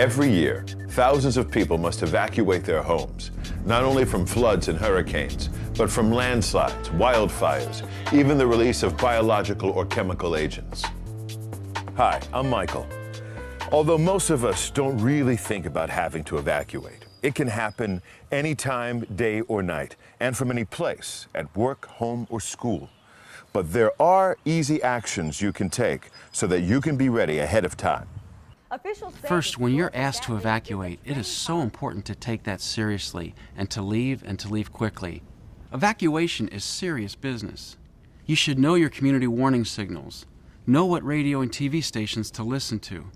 Every year, thousands of people must evacuate their homes, not only from floods and hurricanes, but from landslides, wildfires, even the release of biological or chemical agents. Hi, I'm Michael. Although most of us don't really think about having to evacuate, it can happen anytime, day or night, and from any place, at work, home, or school. But there are easy actions you can take so that you can be ready ahead of time. First, when you're asked to evacuate, it is so important to take that seriously and to leave quickly. Evacuation is serious business. You should know your community warning signals, know what radio and TV stations to listen to,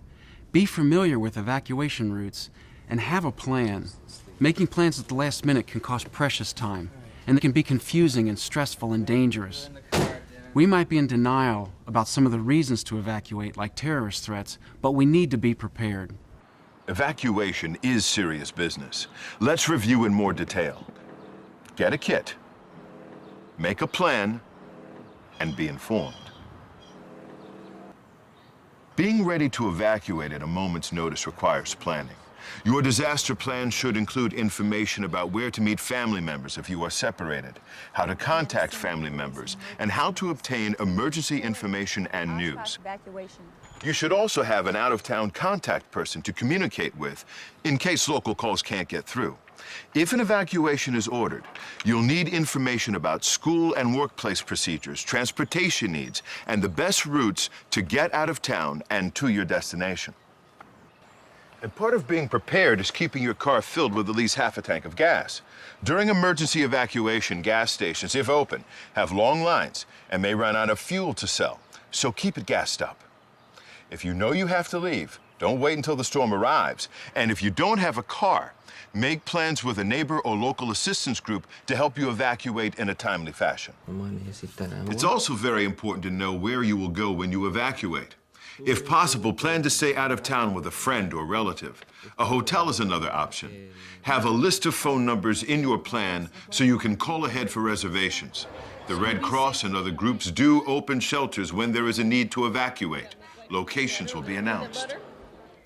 be familiar with evacuation routes, and have a plan. Making plans at the last minute can cost precious time, and it can be confusing and stressful and dangerous. We might be in denial about some of the reasons to evacuate, like terrorist threats, but we need to be prepared. Evacuation is serious business. Let's review in more detail. Get a kit, make a plan, and be informed. Being ready to evacuate at a moment's notice requires planning. Your disaster plan should include information about where to meet family members if you are separated, how to contact family members, and how to obtain emergency information and news. You should also have an out-of-town contact person to communicate with in case local calls can't get through. If an evacuation is ordered, you'll need information about school and workplace procedures, transportation needs, and the best routes to get out of town and to your destination. And part of being prepared is keeping your car filled with at least half a tank of gas. During emergency evacuation, gas stations, if open, have long lines and may run out of fuel to sell, so keep it gassed up. If you know you have to leave, don't wait until the storm arrives. And if you don't have a car, make plans with a neighbor or local assistance group to help you evacuate in a timely fashion. It's also very important to know where you will go when you evacuate. If possible, plan to stay out of town with a friend or relative. A hotel is another option. Have a list of phone numbers in your plan so you can call ahead for reservations. The Red Cross and other groups do open shelters when there is a need to evacuate. Locations will be announced.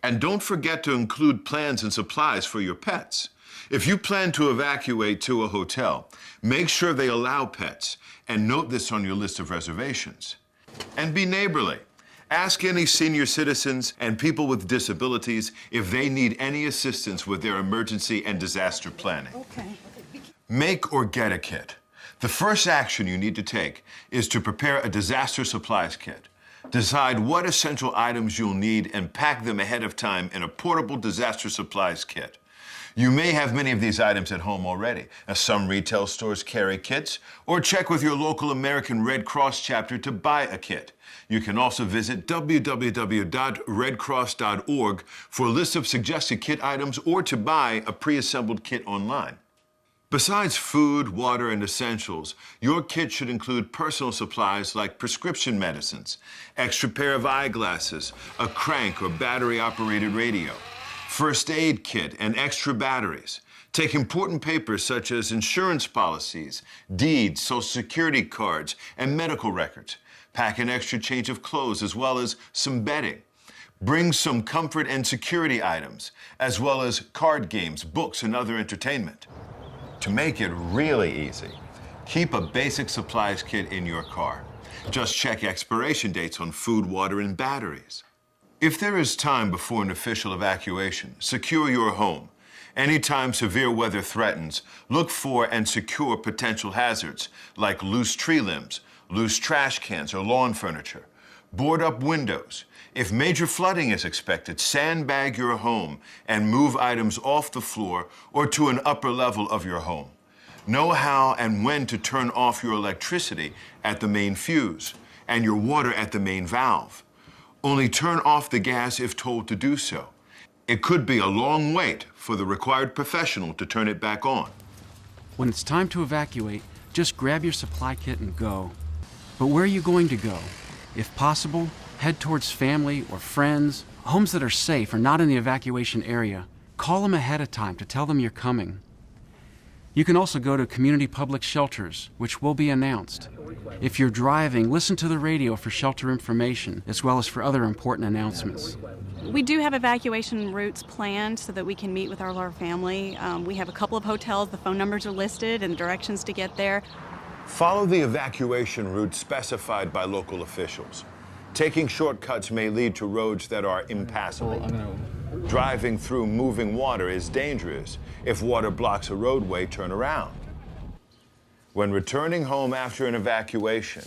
And don't forget to include plans and supplies for your pets. If you plan to evacuate to a hotel, make sure they allow pets, and note this on your list of reservations. And be neighborly. Ask any senior citizens and people with disabilities if they need any assistance with their emergency and disaster planning. Okay. Make or get a kit. The first action you need to take is to prepare a disaster supplies kit. Decide what essential items you'll need and pack them ahead of time in a portable disaster supplies kit. You may have many of these items at home already, as some retail stores carry kits, or check with your local American Red Cross chapter to buy a kit. You can also visit www.redcross.org for a list of suggested kit items or to buy a pre-assembled kit online. Besides food, water, and essentials, your kit should include personal supplies like prescription medicines, extra pair of eyeglasses, a crank or battery-operated radio, first aid kit, and extra batteries. Take important papers such as insurance policies, deeds, Social Security cards, and medical records. Pack an extra change of clothes as well as some bedding. Bring some comfort and security items, as well as card games, books, and other entertainment. To make it really easy, keep a basic supplies kit in your car. Just check expiration dates on food, water, and batteries. If there is time before an official evacuation, secure your home. Anytime severe weather threatens, look for and secure potential hazards like loose tree limbs, loose trash cans, or lawn furniture. Board up windows. If major flooding is expected, sandbag your home and move items off the floor or to an upper level of your home. Know how and when to turn off your electricity at the main fuse and your water at the main valve. Only turn off the gas if told to do so. It could be a long wait for the required professional to turn it back on. When it's time to evacuate, just grab your supply kit and go. But where are you going to go? If possible, head towards family or friends, homes that are safe or not in the evacuation area. Call them ahead of time to tell them you're coming. You can also go to community public shelters, which will be announced. If you're driving, listen to the radio for shelter information, as well as for other important announcements. We do have evacuation routes planned so that we can meet with our family. We have a couple of hotels, the phone numbers are listed and directions to get there. Follow the evacuation route specified by local officials. Taking shortcuts may lead to roads that are impassable. Driving through moving water is dangerous. If water blocks a roadway, turn around. When returning home after an evacuation,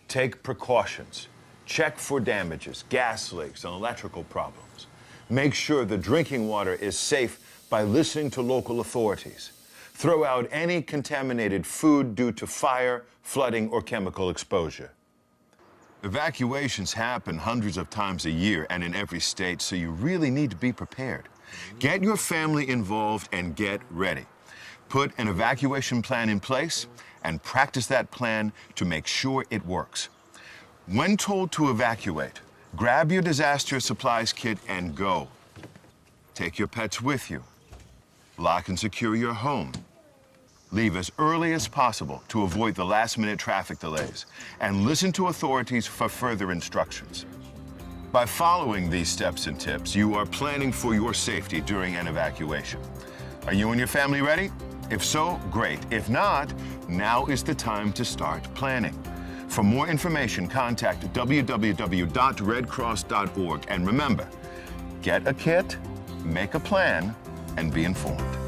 take precautions. Check for damages, gas leaks, and electrical problems. Make sure the drinking water is safe by listening to local authorities. Throw out any contaminated food due to fire, flooding, or chemical exposure. Evacuations happen hundreds of times a year and in every state, so you really need to be prepared. Get your family involved and get ready. Put an evacuation plan in place and practice that plan to make sure it works. When told to evacuate, grab your disaster supplies kit and go. Take your pets with you. Lock and secure your home. Leave as early as possible to avoid the last-minute traffic delays, and listen to authorities for further instructions. By following these steps and tips, you are planning for your safety during an evacuation. Are you and your family ready? If so, great. If not, now is the time to start planning. For more information, contact www.redcross.org. And remember, get a kit, make a plan, and be informed.